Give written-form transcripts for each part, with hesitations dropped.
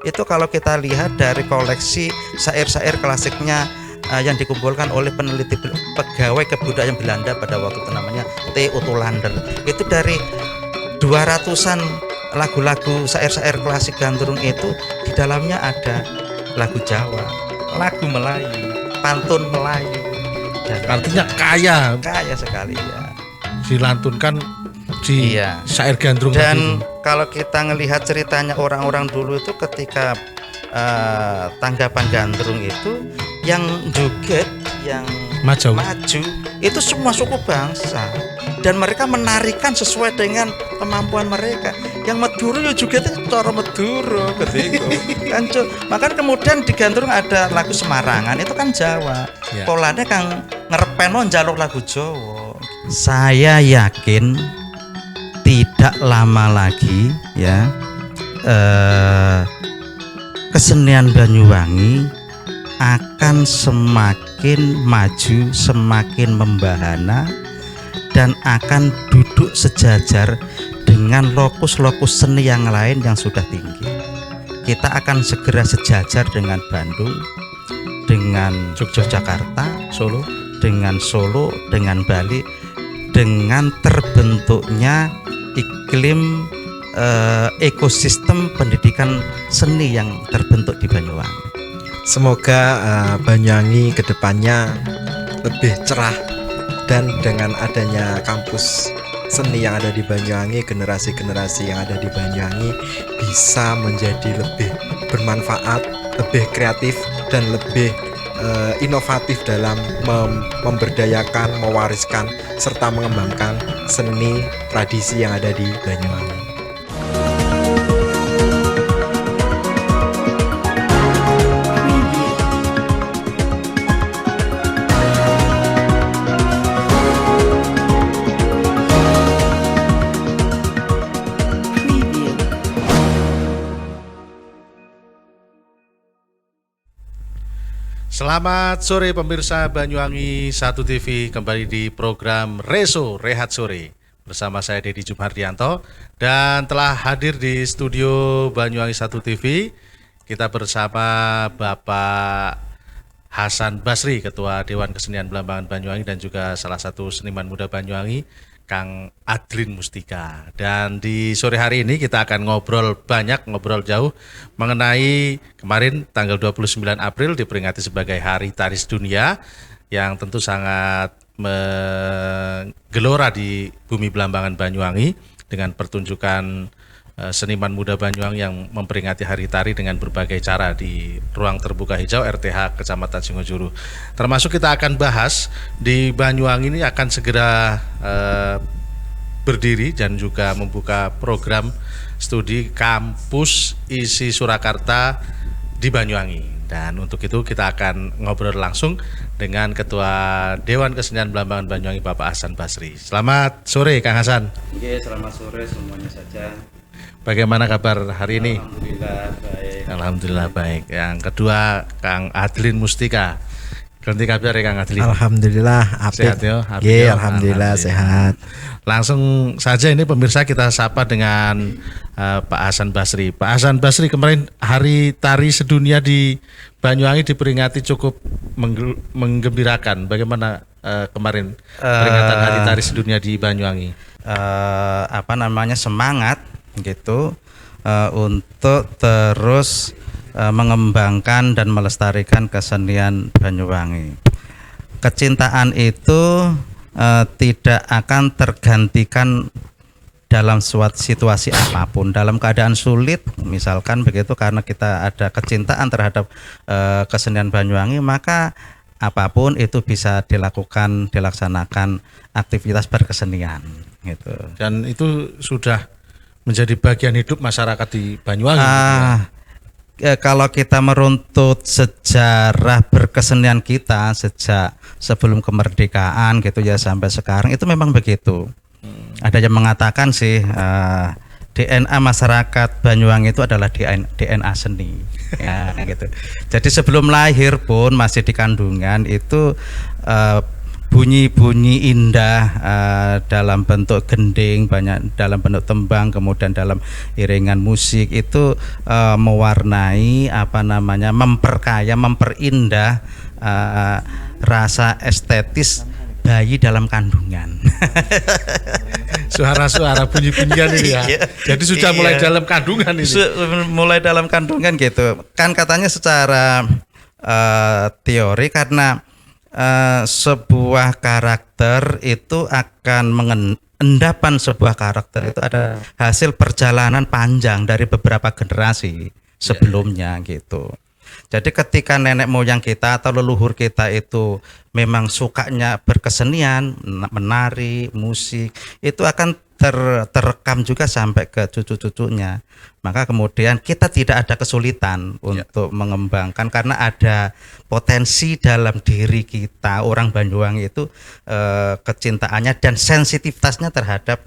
itu kalau kita lihat dari koleksi syair-syair klasiknya yang dikumpulkan oleh peneliti pegawai kebudayaan Belanda pada waktu itu namanya T. Ottolander, itu dari 200-an lagu-lagu syair-syair klasik Gandrung itu di dalamnya ada lagu Jawa, lagu Melayu, pantun Melayu. Artinya kaya sekali ya. Dilantunkan di syair Gandrung. Dan kalau kita ngelihat ceritanya orang-orang dulu itu ketika tanggapan Gandrung itu yang joget, yang maju itu semua suku bangsa, dan mereka menarikan sesuai dengan kemampuan mereka. Yang Madura ya juga itu cara Madura ketika kan. Maka kemudian di Gandrung ada lagu Semarangan, itu kan Jawa. Polanya kan ngerepeno njaluk lagu Jawa. Saya yakin tidak lama lagi ya kesenian Banyuwangi akan semakin maju, semakin membahana, dan akan duduk sejajar dengan lokus-lokus seni yang lain yang sudah tinggi. Kita akan segera sejajar dengan Bandung, dengan Yogyakarta, Solo, dengan Bali, dengan terbentuknya iklim ekosistem pendidikan seni yang terbentuk di Banyuwangi. Semoga Banyuwangi kedepannya lebih cerah, dan dengan adanya kampus seni yang ada di Banyuwangi, generasi-generasi yang ada di Banyuwangi bisa menjadi lebih bermanfaat, lebih kreatif, dan lebih inovatif dalam memberdayakan, mewariskan, serta mengembangkan seni tradisi yang ada di Banyuwangi. Selamat sore pemirsa Banyuwangi 1 TV, kembali di program Rehat Sore bersama saya Dedi Jumhardianto, dan telah hadir di studio Banyuwangi 1 TV kita bersama Bapak Hasan Basri, Ketua Dewan Kesenian Belambangan Banyuwangi, dan juga salah satu seniman muda Banyuwangi, Kang Adlin Mustika. Dan di sore hari ini kita akan ngobrol jauh mengenai kemarin tanggal 29 April diperingati sebagai Hari Tari Sedunia, yang tentu sangat menggelora di bumi Belambangan Banyuwangi dengan pertunjukan seniman muda Banyuwangi yang memperingati Hari Tari dengan berbagai cara di ruang terbuka hijau RTH Kecamatan Singojuru. Termasuk kita akan bahas di Banyuwangi ini akan segera berdiri dan juga membuka program studi kampus isi Surakarta di Banyuwangi. Dan untuk itu kita akan ngobrol langsung dengan Ketua Dewan Kesenian Belambangan Banyuwangi, Bapak Hasan Basri. Selamat sore Kang Hasan. Oke, selamat sore semuanya saja. Bagaimana kabar hari ini? Alhamdulillah baik. Alhamdulillah baik. Yang kedua Kang Adlin Mustika. Ganti kabar ya Kang Adlin. Alhamdulillah apik. Sehat ya? Alhamdulillah sehat. Langsung saja ini pemirsa kita sapa dengan Pak Hasan Basri. Pak Hasan Basri, kemarin Hari Tari Sedunia di Banyuwangi diperingati cukup menggembirakan. Bagaimana kemarin peringatan Hari Tari Sedunia di Banyuwangi? Semangat gitu untuk terus mengembangkan dan melestarikan kesenian Banyuwangi. Kecintaan itu tidak akan tergantikan dalam suatu situasi apapun, dalam keadaan sulit misalkan begitu, karena kita ada kecintaan terhadap kesenian Banyuwangi, maka apapun itu bisa dilaksanakan aktivitas berkesenian gitu. Dan itu sudah menjadi bagian hidup masyarakat di Banyuwangi. Kalau kita meruntut sejarah berkesenian kita sejak sebelum kemerdekaan gitu ya sampai sekarang, itu memang begitu. Ada yang mengatakan sih DNA masyarakat Banyuwangi itu adalah DNA seni ya, gitu. Jadi sebelum lahir pun masih di kandungan itu bunyi-bunyi indah dalam bentuk gending, banyak dalam bentuk tembang, kemudian dalam iringan musik itu mewarnai memperkaya, memperindah rasa estetis bayi dalam kandungan. Suara-suara bunyi-bunyian ini ya. Jadi sudah mulai dalam kandungan ini. Mulai dalam kandungan gitu. Kan katanya secara teori karena sebuah karakter itu akan endapan sebuah karakter itu ada hasil perjalanan panjang dari beberapa generasi sebelumnya gitu. Jadi ketika nenek moyang kita atau leluhur kita itu memang sukanya berkesenian, menari, musik, itu akan terekam juga sampai ke cucu-cucunya. Maka kemudian kita tidak ada kesulitan untuk mengembangkan karena ada potensi dalam diri kita orang Banyuwangi itu kecintaannya dan sensitivitasnya terhadap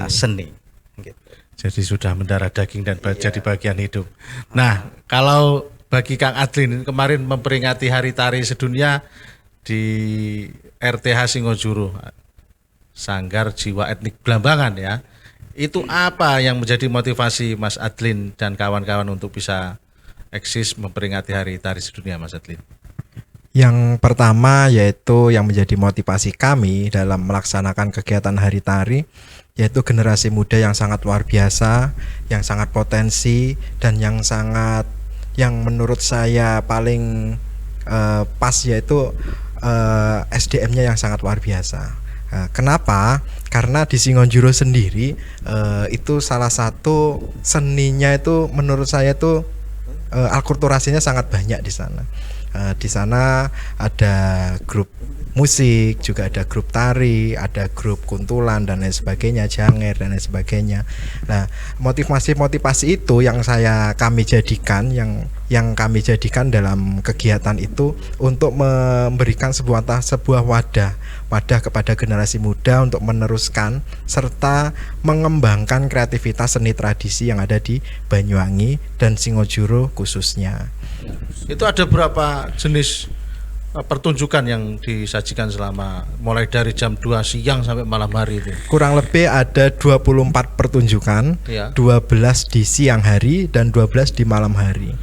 seni. Gitu. Jadi sudah mendarah daging dan jadi bagian hidup. Nah, kalau bagi Kang Adlin kemarin memperingati Hari Tari Sedunia di RTH Singojuru, Sanggar Jiwa Etnik Blambangan ya. Itu apa yang menjadi motivasi Mas Adlin dan kawan-kawan untuk bisa eksis memperingati Hari Tari Sedunia, Mas Adlin? Yang pertama yaitu yang menjadi motivasi kami dalam melaksanakan kegiatan Hari Tari yaitu generasi muda yang sangat luar biasa, yang sangat potensi dan yang menurut saya paling pas yaitu SDM-nya yang sangat luar biasa. Kenapa? Karena di Singojuru sendiri itu salah satu seninya itu menurut saya itu akulturasinya sangat banyak di sana. Di sana ada grup musik, juga ada grup tari, ada grup kuntulan dan lain sebagainya, janger dan lain sebagainya. Nah, motivasi itu yang kami kami jadikan dalam kegiatan itu untuk memberikan sebuah wadah kepada generasi muda untuk meneruskan serta mengembangkan kreativitas seni tradisi yang ada di Banyuwangi dan Singojuru khususnya. Itu ada berapa jenis pertunjukan yang disajikan selama mulai dari jam 2 siang sampai malam hari itu? Kurang lebih ada 24 pertunjukan, 12 di siang hari dan 12 di malam hari.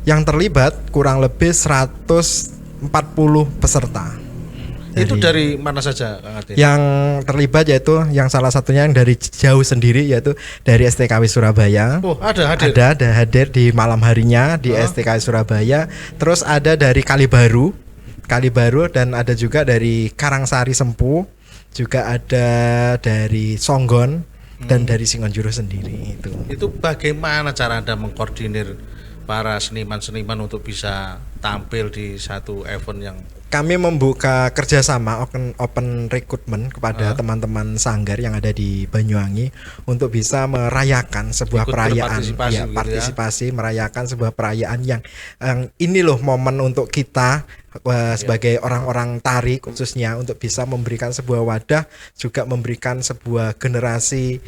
Yang terlibat kurang lebih 140 peserta. Itu dari mana saja, Kang Adlin? Yang terlibat yaitu yang salah satunya yang dari jauh sendiri yaitu dari STKW Surabaya. Oh, ada hadir di malam harinya di STKW Surabaya. Terus ada dari Kalibaru dan ada juga dari Karangsari Sempu, juga ada dari Songgon dan dari Singojuru sendiri itu. Itu bagaimana cara Anda mengkoordinir para seniman-seniman untuk bisa tampil di satu event yang kami membuka kerjasama open recruitment kepada teman-teman sanggar yang ada di Banyuwangi untuk bisa merayakan sebuah perayaan, partisipasi merayakan sebuah perayaan yang ini loh momen untuk kita sebagai orang-orang tari khususnya untuk bisa memberikan sebuah wadah, juga memberikan sebuah generasi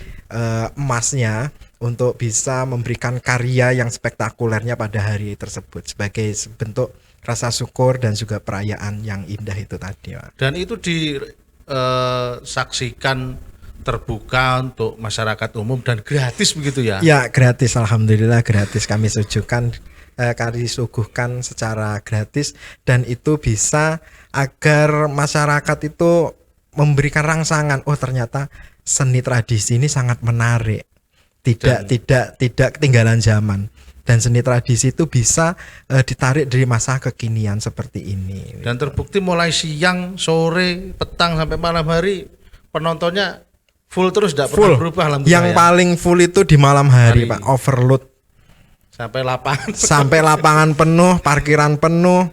emasnya untuk bisa memberikan karya yang spektakulernya pada hari tersebut sebagai bentuk rasa syukur dan juga perayaan yang indah itu tadi, Pak. Dan itu disaksikan terbuka untuk masyarakat umum dan gratis begitu ya? Ya, gratis, alhamdulillah gratis. Kami suguhkan secara gratis dan itu bisa agar masyarakat itu memberikan rangsangan, oh ternyata seni tradisi ini sangat menarik. Tidak ketinggalan zaman. Dan seni tradisi itu bisa ditarik dari masa kekinian seperti ini. Dan terbukti mulai siang, sore, petang sampai malam hari penontonnya full terus, tidak pernah berubah. Yang paling full itu di malam hari. Pak, overload sampai lapangan penuh, parkiran penuh,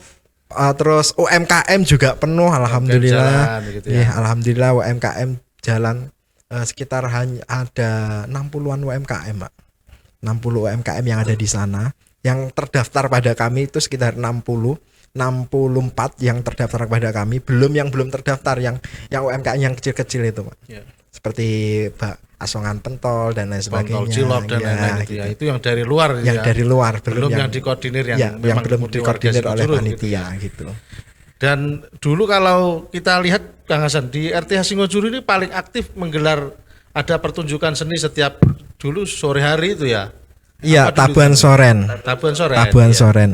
terus UMKM juga penuh, alhamdulillah. Gitu ya. Alhamdulillah UMKM jalan sekitar hanya ada 60-an UMKM, Pak. 60 UMKM yang ada di sana, yang terdaftar pada kami itu sekitar 64 yang terdaftar pada kami, yang belum terdaftar yang UMKM yang kecil-kecil itu, Pak. Yeah. Seperti Asongan Pentol dan lain sebagainya. Pentol Cilok dan lain-lain gitu. Itu yang dari luar yang dari luar, belum yang dikoordinir yang belum dikoordinir oleh panitia gitu. Dan dulu kalau kita lihat Kang Hasan di RTH Singojuru ini paling aktif menggelar ada pertunjukan seni setiap dulu sore hari itu ya. Iya, Tabuhan Soren. Tabuhan Soren. Tabuhan ya. Soren.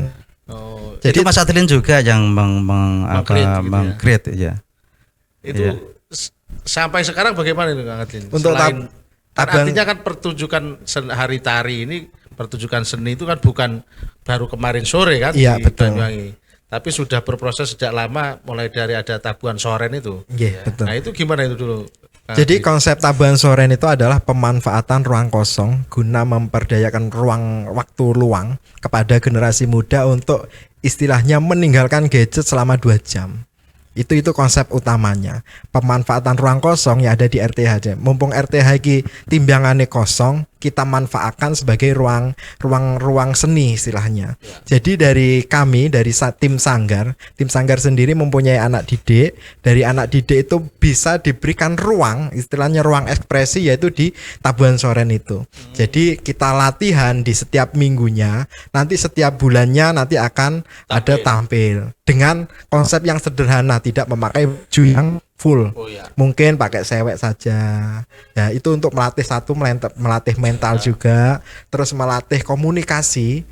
Oh, Jadi Mas Adlin juga yang meng-create ya. Itu sampai sekarang bagaimana itu Kang Adlin? Untuk Selain Tabuhan, artinya kan pertunjukan hari tari ini, pertunjukan seni itu kan bukan baru kemarin sore kan iya, di betul. Banyuwangi. Tapi sudah berproses sejak lama, mulai dari ada Tabuhan Soren itu. Iya, betul. Nah, itu gimana itu dulu? Jadi konsep Tabuhan Soren itu adalah pemanfaatan ruang kosong guna memperdayakan ruang waktu luang kepada generasi muda untuk istilahnya meninggalkan gadget selama 2 jam. Itu konsep utamanya. Pemanfaatan ruang kosong yang ada di RTH aja. Mumpung RTH iki timbangannya kosong, kita manfaatkan sebagai ruang seni istilahnya. Jadi dari kami, dari tim Sanggar sendiri mempunyai anak didik. Dari anak didik itu bisa diberikan ruang, istilahnya ruang ekspresi, yaitu di Tabuhan Soren itu. Jadi kita latihan di setiap minggunya, nanti setiap bulannya nanti akan ada tampil dengan konsep yang sederhana, tidak memakai baju yang full. Mungkin pakai sewek saja. Ya, itu untuk melatih melatih mental juga, terus melatih komunikasi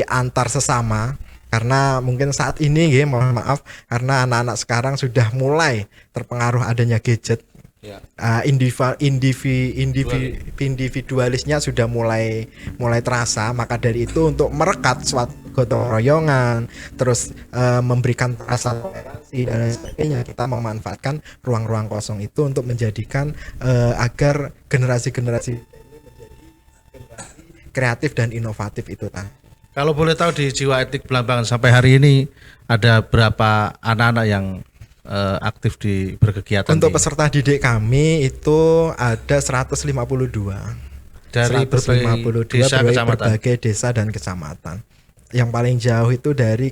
antar sesama. Karena mungkin saat ini mohon maaf, karena anak-anak sekarang sudah mulai terpengaruh adanya gadget. Individualisnya sudah mulai terasa. Maka dari itu untuk merekat suatu gotong royongan, terus memberikan rasa toleransi dan lain sebagainya, kita memanfaatkan ruang-ruang kosong itu untuk menjadikan agar generasi-generasi kreatif dan inovatif itu kan. Kalau boleh tahu di Jiwa Etik Belambangan sampai hari ini ada berapa anak-anak yang aktif di berkegiatan? Untuk peserta didik kami itu ada 152 dari berbagai desa dan kecamatan. Yang paling jauh itu dari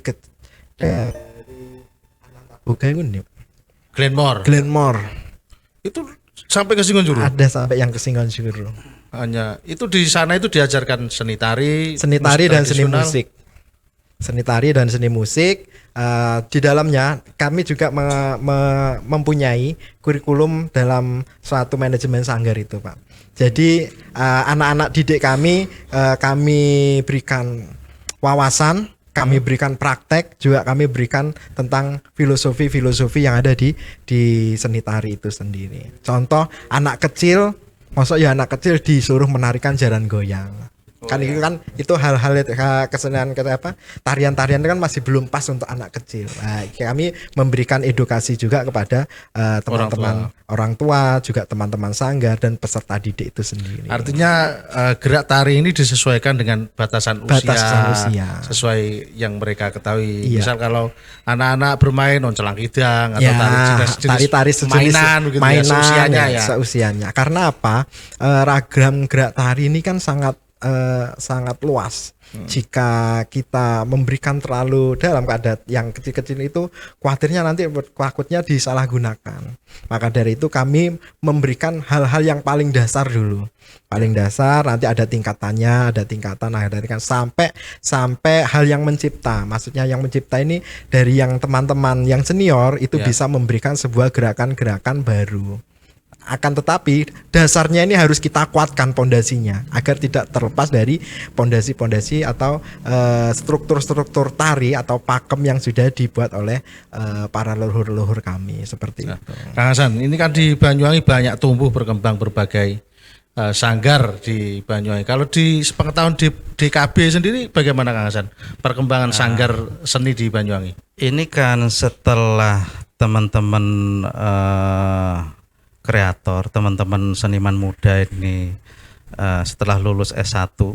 Glenmore. Itu sampai ke Singojuru. Ada sampai yang ke Singojuru. Hanya itu di sana itu diajarkan seni tari dan seni musik. Seni tari dan seni musik. Di dalamnya kami juga mempunyai kurikulum dalam suatu manajemen sanggar itu, Pak. Jadi anak-anak didik kami berikan wawasan, kami berikan praktek, juga kami berikan tentang filosofi yang ada di seni tari itu sendiri. Contoh, anak kecil, maksud ya anak kecil disuruh menarikan jaran goyang. Itu hal-hal kesenian tarian-tarian itu kan masih belum pas untuk anak kecil. Nah, kami memberikan edukasi juga kepada teman-teman orang tua, juga teman-teman sanggar dan peserta didik itu sendiri. Artinya gerak tari ini disesuaikan dengan batasan usia, sesuai yang mereka ketahui. Iya. Misal kalau anak-anak bermain oncelang kidang atau tari sejenis mainan seusianya. Karena apa? Ragam gerak tari ini kan sangat luas. Jika kita memberikan terlalu dalam keadaan yang kecil-kecil itu, khawatirnya nanti takutnya disalahgunakan. Maka dari itu kami memberikan hal-hal yang paling dasar dulu. Paling dasar, nanti ada tingkatannya, sampai hal yang mencipta. Maksudnya yang mencipta ini dari yang teman-teman yang senior itu bisa memberikan sebuah gerakan-gerakan baru. Akan tetapi dasarnya ini harus kita kuatkan pondasinya agar tidak terlepas dari pondasi-pondasi atau struktur-struktur tari atau pakem yang sudah dibuat oleh para leluhur-leluhur kami seperti itu. Kang Hasan, ini kan di Banyuwangi banyak tumbuh berkembang berbagai sanggar di Banyuwangi. Kalau di sepengetahuan di DKB sendiri bagaimana Kang Hasan perkembangan sanggar seni di Banyuwangi? Ini kan setelah teman-teman kreator, teman-teman seniman muda ini setelah lulus S1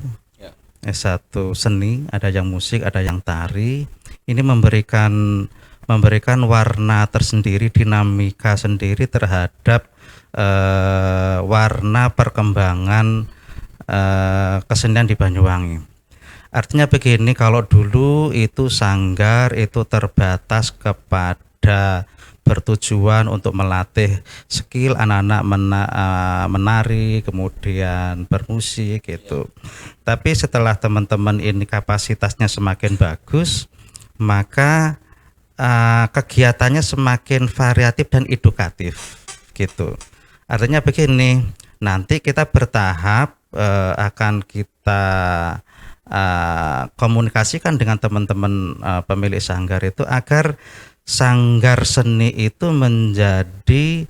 seni, ada yang musik, ada yang tari, ini memberikan warna tersendiri, dinamika sendiri terhadap warna perkembangan kesenian di Banyuwangi. Artinya begini, kalau dulu itu sanggar itu terbatas kepada bertujuan untuk melatih skill anak-anak menari, kemudian bermusik gitu. Tapi setelah teman-teman ini kapasitasnya semakin bagus, maka kegiatannya semakin variatif dan edukatif gitu. Artinya begini, nanti kita bertahap akan kita komunikasikan dengan teman-teman pemilik sanggar itu agar sanggar seni itu menjadi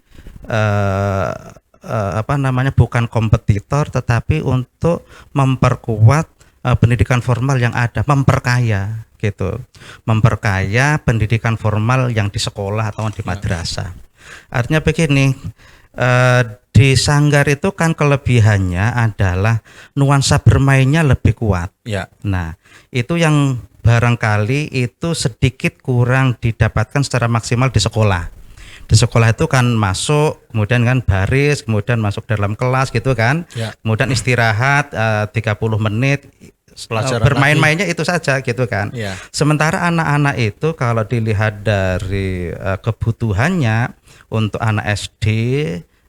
bukan kompetitor tetapi untuk memperkuat pendidikan formal yang ada, memperkaya gitu, memperkaya pendidikan formal yang di sekolah atau di madrasah. Artinya begini, di sanggar itu kan kelebihannya adalah nuansa bermainnya lebih kuat. Ya. Nah, itu yang barangkali itu sedikit kurang didapatkan secara maksimal di sekolah. Di sekolah itu kan masuk, kemudian kan baris, kemudian masuk dalam kelas gitu kan, ya. Kemudian istirahat 30 menit. Bermain-mainnya itu saja gitu kan. Ya. Sementara anak-anak itu kalau dilihat dari kebutuhannya untuk anak SD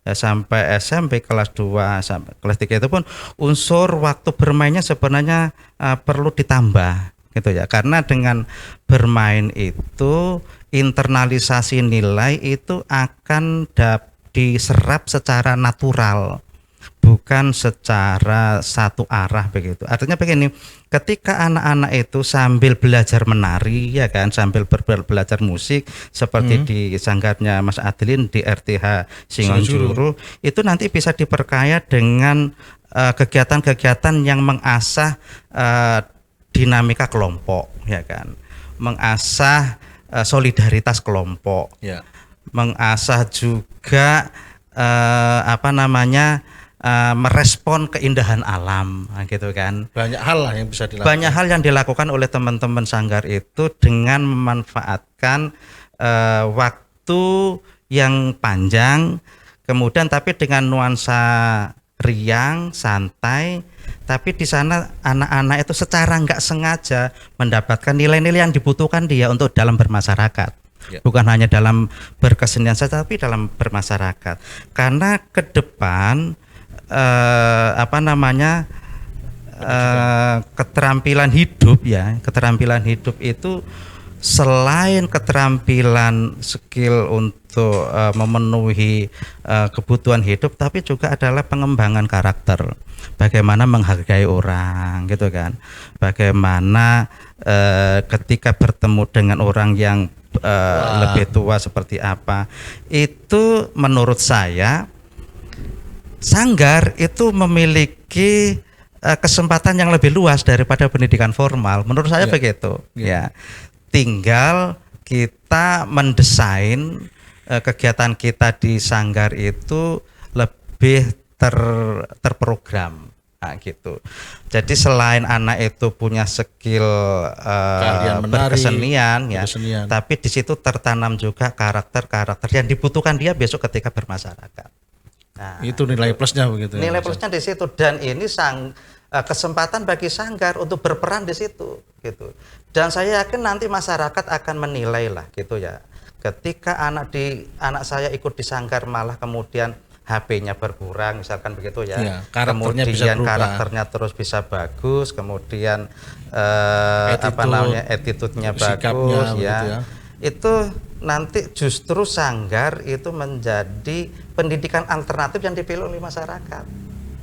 sampai SMP kelas 2 sampai kelas 3 itu pun unsur waktu bermainnya sebenarnya perlu ditambah gitu ya. Karena dengan bermain itu internalisasi nilai itu akan diserap secara natural, bukan secara satu arah begitu. Artinya begini, ketika anak-anak itu sambil belajar menari ya kan, sambil belajar musik seperti di sanggarnya Mas Adlin di RTH Singonjuru, itu nanti bisa diperkaya dengan kegiatan-kegiatan yang mengasah dinamika kelompok ya kan, mengasah solidaritas kelompok, ya. Mengasah juga merespon keindahan alam gitu kan. Banyak hal lah yang bisa dilakukan. Banyak hal yang dilakukan oleh teman-teman sanggar itu dengan memanfaatkan waktu yang panjang, kemudian tapi dengan nuansa riang, santai, tapi di sana anak-anak itu secara nggak sengaja mendapatkan nilai-nilai yang dibutuhkan dia untuk dalam bermasyarakat. Ya. Bukan hanya dalam berkesenian saja, tapi dalam bermasyarakat. Karena ke depan keterampilan hidup ya, keterampilan hidup itu selain keterampilan skill untuk memenuhi kebutuhan hidup, tapi juga adalah pengembangan karakter. Bagaimana menghargai orang gitu kan. Bagaimana ketika bertemu dengan orang yang lebih tua seperti apa. Itu menurut saya sanggar itu memiliki kesempatan yang lebih luas daripada pendidikan formal. Menurut saya begitu ya. Tinggal kita mendesain kegiatan kita di sanggar itu lebih terprogram gitu. Jadi selain anak itu punya skill berkesenian ya, tapi di situ tertanam juga karakter-karakter yang dibutuhkan dia besok ketika bermasyarakat. Nah, itu nilai plusnya begitu. Nilai plusnya di situ, dan ini kesempatan bagi sanggar untuk berperan di situ gitu. Dan saya yakin nanti masyarakat akan menilai lah gitu ya. Ketika anak saya ikut di sanggar malah kemudian HP-nya berkurang misalkan begitu ya. Karakternya kemudian bisa karakternya terus bisa bagus, kemudian attitude-nya bagus ya. Itu nanti justru sanggar itu menjadi pendidikan alternatif yang dipilih oleh masyarakat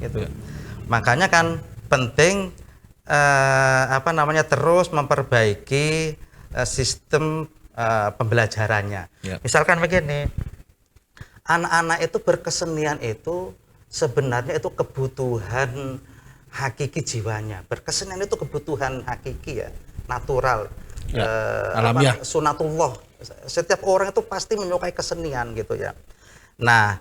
gitu. Makanya kan penting terus memperbaiki sistem pembelajarannya. Misalkan begini, anak-anak itu berkesenian itu sebenarnya itu kebutuhan hakiki jiwanya. Berkesenian itu kebutuhan hakiki ya, natural, alamiah, sunatullah. Setiap orang itu pasti menyukai kesenian gitu ya. Nah,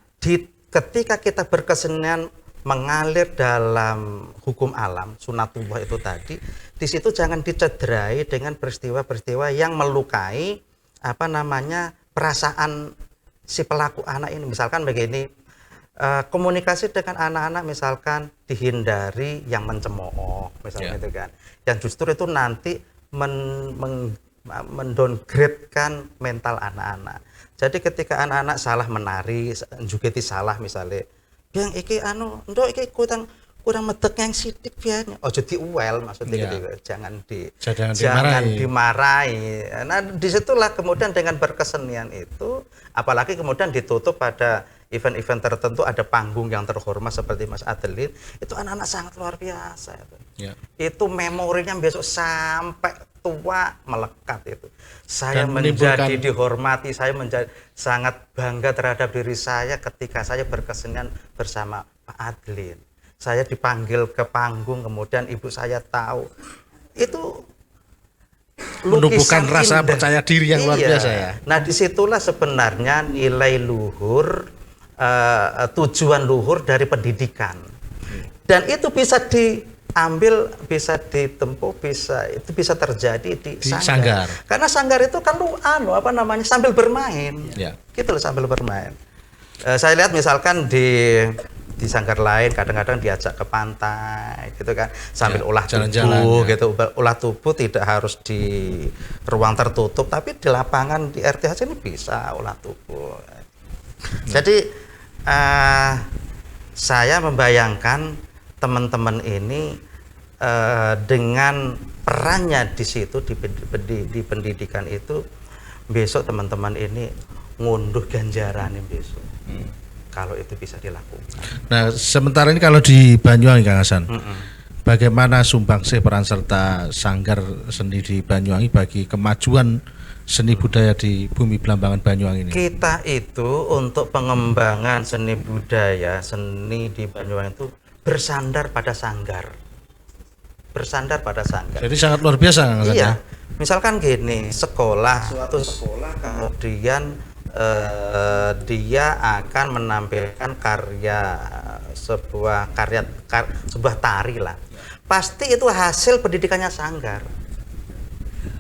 ketika kita berkesenian mengalir dalam hukum alam, sunatullah itu tadi, di situ jangan dicederai dengan peristiwa-peristiwa yang melukai perasaan si pelaku anak ini. Misalkan begini, komunikasi dengan anak-anak misalkan dihindari yang mencemooh misalnya gitu kan, yang justru itu nanti mendowngrade-kan mental anak-anak. Jadi ketika anak-anak salah menari, juga salah misalnya, yang iki ndok iki kurang medek yang sidik biarnya. Ojo diuel maksudnya gitu. Jangan dimarahi. Nah, disitulah kemudian dengan berkesenian itu, apalagi kemudian ditutup pada event-event tertentu, ada panggung yang terhormat seperti Mas Adeline, itu anak-anak sangat luar biasa itu. Itu memorinya besok sampai tua melekat itu. Saya menjadi dihormati, saya menjadi sangat bangga terhadap diri saya ketika saya berkesenian bersama Pak Adlin. Saya dipanggil ke panggung, kemudian ibu saya tahu. Itu menumbuhkan rasa percaya diri yang luar biasa ya. Nah, disitulah sebenarnya nilai luhur, tujuan luhur dari pendidikan. Dan itu bisa diambil, bisa ditempuh, itu bisa terjadi di sanggar. Karena sanggar itu kan sambil bermain. Gitu loh, sambil bermain. Saya lihat misalkan di sanggar lain kadang-kadang diajak ke pantai gitu kan, sambil olah tubuh gitu. Olah tubuh tidak harus di ruang tertutup, tapi di lapangan di RTH ini bisa olah tubuh. Jadi saya membayangkan teman-teman ini dengan perannya di situ di pendidikan itu, besok teman-teman ini ngunduh ganjarannya besok. Kalau itu bisa dilakukan. Nah, sementara ini kalau di Banyuwangi, Kang Hasan, bagaimana sumbangsih peran serta sanggar seni di Banyuwangi bagi kemajuan seni budaya di bumi Blambangan Banyuwangi ini? Kita itu untuk pengembangan seni budaya, seni di Banyuwangi itu bersandar pada sanggar. Jadi sangat luar biasa, Kang Hasan. Iya. Misalkan gini, suatu sekolah kemudian dia akan menampilkan sebuah tari lah. Pasti itu hasil pendidikannya sanggar.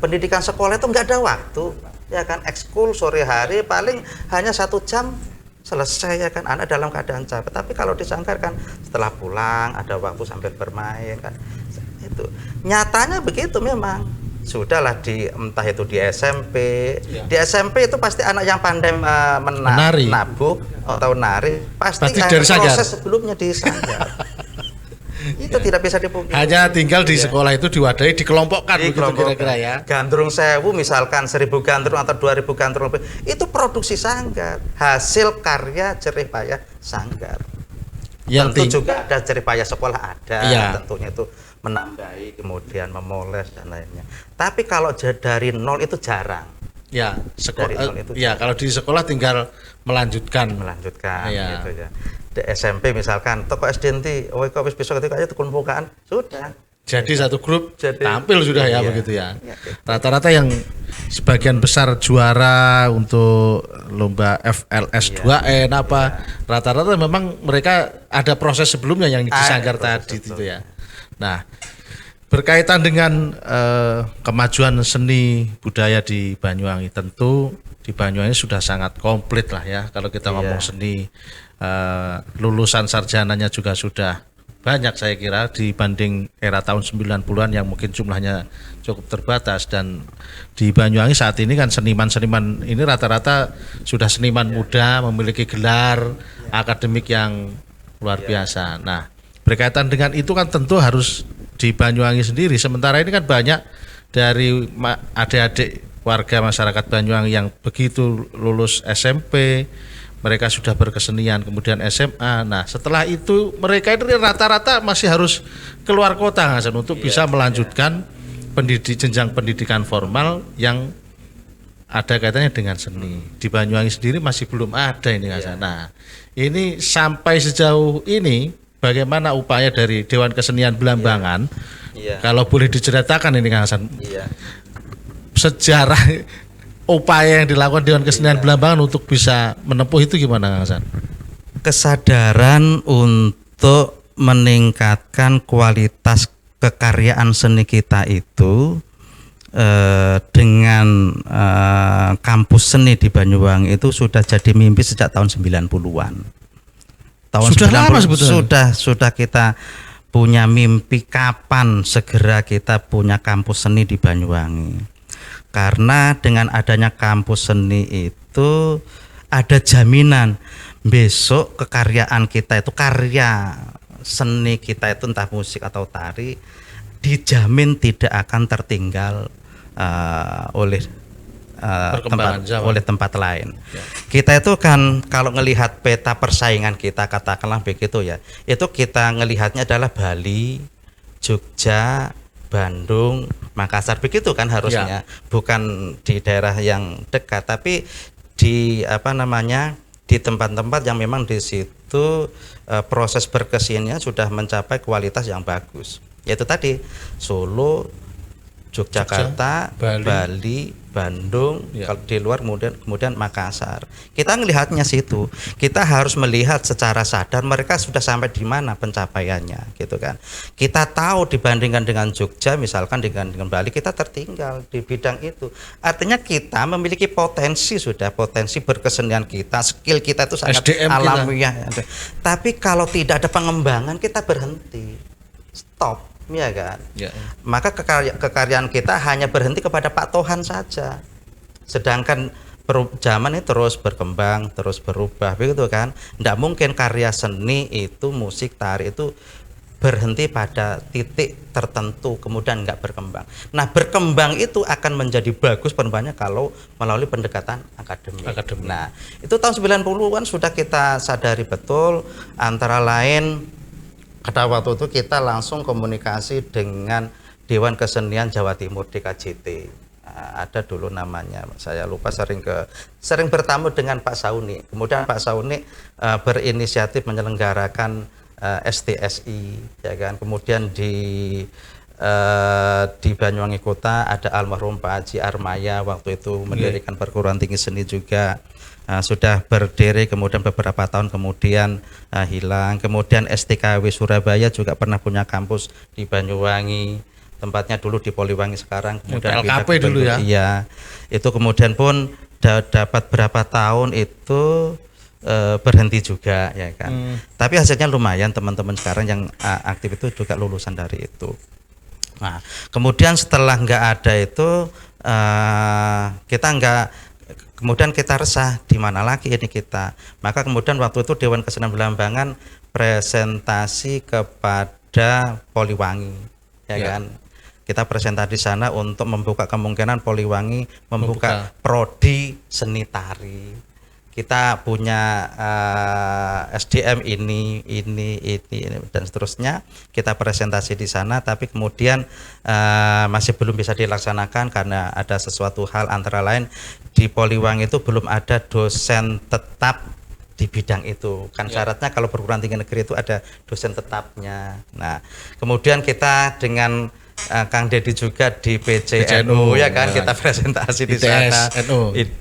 Pendidikan sekolah itu nggak ada waktu, ya kan, ekskul sore hari paling hanya 1 jam selesai, ya kan, anak dalam keadaan capek. Tapi kalau di sanggar kan setelah pulang ada waktu sambil bermain kan. Itu nyatanya begitu memang. Sudahlah entah itu di SMP, di SMP itu pasti anak yang pandai menabuh atau nari pasti dari proses sebelumnya di sanggar. Itu tidak bisa dipungkiri. Hanya tinggal di sekolah itu diwadahi, dikelompokkan kira-kira ya. Gandrung 1000 misalkan 1000 gandrung atau 2000 gandrung itu produksi sanggar, hasil karya jerih payah sanggar. Tentu juga ada jerih payah sekolah ada, tentunya itu menambahi, kemudian memoles dan lainnya. Tapi kalau dari nol itu jarang. Ya, kalau di sekolah tinggal melanjutkan gitu ya. Di SMP misalkan toko SD nanti kok besok ketika aja tukun bukaan sudah. Jadi satu grup tampil sudah ya begitu ya. Rata-rata yang sebagian besar juara untuk lomba FLS 2N rata-rata memang mereka ada proses sebelumnya yang disanggar tadi itu ya. Nah, berkaitan dengan kemajuan seni budaya di Banyuwangi, tentu di Banyuwangi sudah sangat komplit lah ya. Kalau kita ngomong seni, lulusan sarjananya juga sudah banyak saya kira dibanding era tahun 90-an yang mungkin jumlahnya cukup terbatas. Dan di Banyuwangi saat ini kan seniman-seniman ini rata-rata sudah seniman muda, memiliki gelar akademik yang luar biasa. Nah, berkaitan dengan itu kan tentu harus di Banyuwangi sendiri. Sementara ini kan banyak dari adik-adik warga masyarakat Banyuwangi yang begitu lulus SMP, mereka sudah berkesenian, kemudian SMA. Nah, setelah itu mereka itu rata-rata masih harus keluar kota, Hasan, untuk bisa melanjutkan jenjang pendidikan formal yang ada kaitannya dengan seni. Di Banyuwangi sendiri masih belum ada ini, Hasan. Nah, ini sampai sejauh ini bagaimana upaya dari Dewan Kesenian Blambangan? Kalau boleh diceritakan ini, Kang Hasan. Sejarah upaya yang dilakukan Dewan Kesenian Blambangan untuk bisa menempuh itu gimana, Kang Hasan? Kesadaran untuk meningkatkan kualitas kekaryaan seni kita itu dengan kampus seni di Banyuwangi itu sudah jadi mimpi sejak tahun 90-an. Sudah lama sebetulnya. Sudah kita punya mimpi kapan segera kita punya kampus seni di Banyuwangi. Karena dengan adanya kampus seni itu ada jaminan besok kekaryaan kita itu karya seni kita itu entah musik atau tari dijamin tidak akan tertinggal oleh tempat lain. Ya. Kita itu kan kalau ngelihat peta persaingan kita, katakanlah begitu ya, itu kita ngelihatnya adalah Bali, Jogja, Bandung, Makassar, begitu kan harusnya. Bukan di daerah yang dekat, tapi di di tempat-tempat yang memang di situ proses berkeseniannya sudah mencapai kualitas yang bagus. Yaitu tadi Solo, Yogyakarta, Bali, Bandung, kalau di luar kemudian Makassar. Kita melihatnya situ. Kita harus melihat secara sadar mereka sudah sampai di mana pencapaiannya, gitu kan. Kita tahu dibandingkan dengan Jogja, misalkan dengan Bali, kita tertinggal di bidang itu. Artinya kita memiliki potensi berkesenian kita, skill kita itu sangat SDM alamiah. Tapi kalau tidak ada pengembangan, kita berhenti, stop. Ya kan, maka kekaryaan kita hanya berhenti kepada Pak Tohan saja. Sedangkan zaman ini terus berkembang, terus berubah, begitu kan. Tidak mungkin karya seni itu, musik, tari itu berhenti pada titik tertentu kemudian nggak berkembang. Nah, berkembang itu akan menjadi bagus perubahannya kalau melalui pendekatan akademik. Nah, itu tahun 90-an sudah kita sadari betul, antara lain pada waktu itu kita langsung komunikasi dengan Dewan Kesenian Jawa Timur DKJT. Ada dulu namanya, saya lupa, sering bertamu dengan Pak Sauni. Kemudian Pak Sauni berinisiatif menyelenggarakan STSI, ya kan. Kemudian di Banyuwangi Kota ada almarhum Pak Haji Armaya, waktu itu mendirikan perguruan tinggi seni juga. Sudah berdiri, kemudian beberapa tahun kemudian hilang. Kemudian STKW Surabaya juga pernah punya kampus di Banyuwangi, tempatnya dulu di Poliwangi, sekarang kemudian LKP dulu ya. Iya, itu kemudian pun dapat berapa tahun itu berhenti juga, ya kan. Tapi hasilnya lumayan, teman-teman sekarang yang aktif itu juga lulusan dari itu. Nah, kemudian setelah nggak ada itu kemudian kita resah, di mana lagi ini kita. Maka kemudian waktu itu Dewan Kesenian Belambangan presentasi kepada Poliwangi, ya kan. Kita presentasi di sana untuk membuka kemungkinan Poliwangi membuka prodi seni tari. Kita punya SDM ini dan seterusnya. Kita presentasi di sana, tapi kemudian masih belum bisa dilaksanakan karena ada sesuatu hal, antara lain di Poliwangi itu belum ada dosen tetap di bidang itu. Kan syaratnya kalau perguruan tinggi negeri itu ada dosen tetapnya. Nah, kemudian kita dengan Kang Dedi juga di PCNU, ya kan, kita presentasi di sana,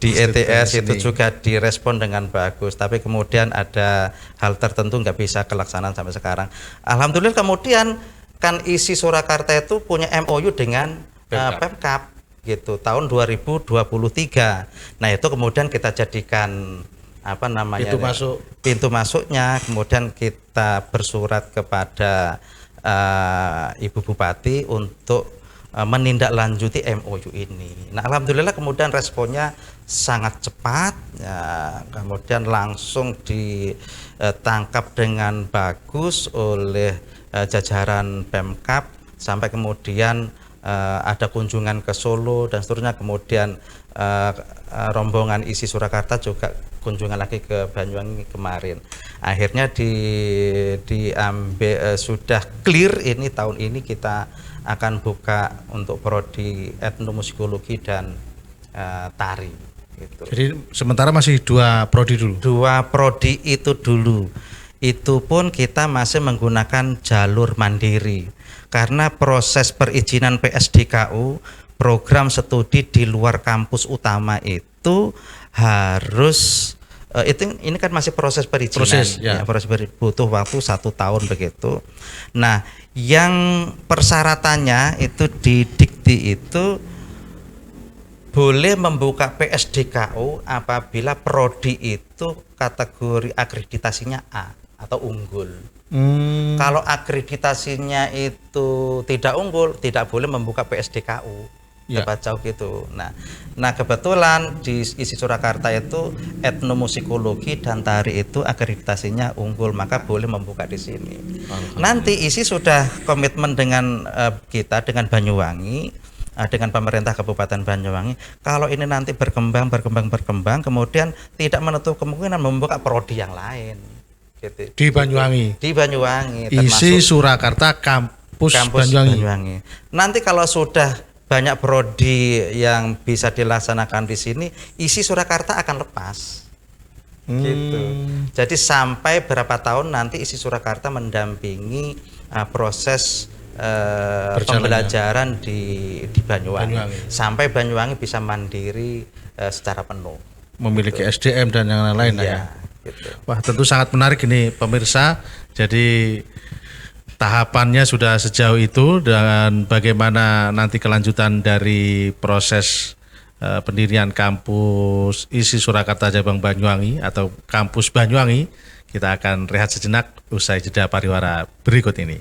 di ETS itu juga direspon dengan bagus, tapi kemudian ada hal tertentu nggak bisa kelaksanaan sampai sekarang. Alhamdulillah kemudian kan ISI Surakarta itu punya MOU dengan Pemkab gitu tahun 2023. Nah, itu kemudian kita jadikan pintu masuknya, kemudian kita bersurat kepada Ibu Bupati untuk menindaklanjuti MOU ini. Nah, alhamdulillah kemudian responnya sangat cepat, ya, kemudian langsung ditangkap dengan bagus oleh jajaran Pemkab, sampai kemudian ada kunjungan ke Solo dan seterusnya. Kemudian rombongan ISI Surakarta juga kunjungan lagi ke Banyuwangi kemarin. Akhirnya diambil sudah clear, ini tahun ini kita akan buka untuk prodi etnomusikologi dan tari gitu. Jadi sementara masih 2 prodi dulu. 2 prodi itu dulu. Itu pun kita masih menggunakan jalur mandiri. Karena proses perizinan PSDKU, program studi di luar kampus utama itu harus ini kan masih proses perizinan, butuh waktu 1 tahun begitu. Nah, yang persyaratannya itu di Dikti itu boleh membuka PSDKU apabila prodi itu kategori akreditasinya A atau unggul. Kalau akreditasinya itu tidak unggul, tidak boleh membuka PSDKU. Tepat jauh gitu. Nah kebetulan di ISI Surakarta itu etnomusikologi dan tari itu akreditasinya unggul, maka boleh membuka di sini. Nanti ISI sudah komitmen dengan kita, dengan Banyuwangi, dengan pemerintah Kabupaten Banyuwangi. Kalau ini nanti berkembang, kemudian tidak menutup kemungkinan membuka prodi yang lain. Gitu. Di Banyuwangi. Di Banyuwangi. ISI Surakarta kampus Banyuwangi. Nanti kalau sudah banyak prodi yang bisa dilaksanakan di sini, ISI Surakarta akan lepas. Gitu. Jadi sampai berapa tahun nanti ISI Surakarta mendampingi proses pembelajaran di Banyuwangi sampai Banyuwangi bisa mandiri secara penuh. Memiliki SDM dan yang lain-lain ya. Gitu. Wah, tentu sangat menarik ini pemirsa. Jadi tahapannya sudah sejauh itu, dan bagaimana nanti kelanjutan dari proses pendirian kampus ISI Surakarta Cabang Banyuwangi atau kampus Banyuwangi, kita akan rehat sejenak usai jeda pariwara berikut ini.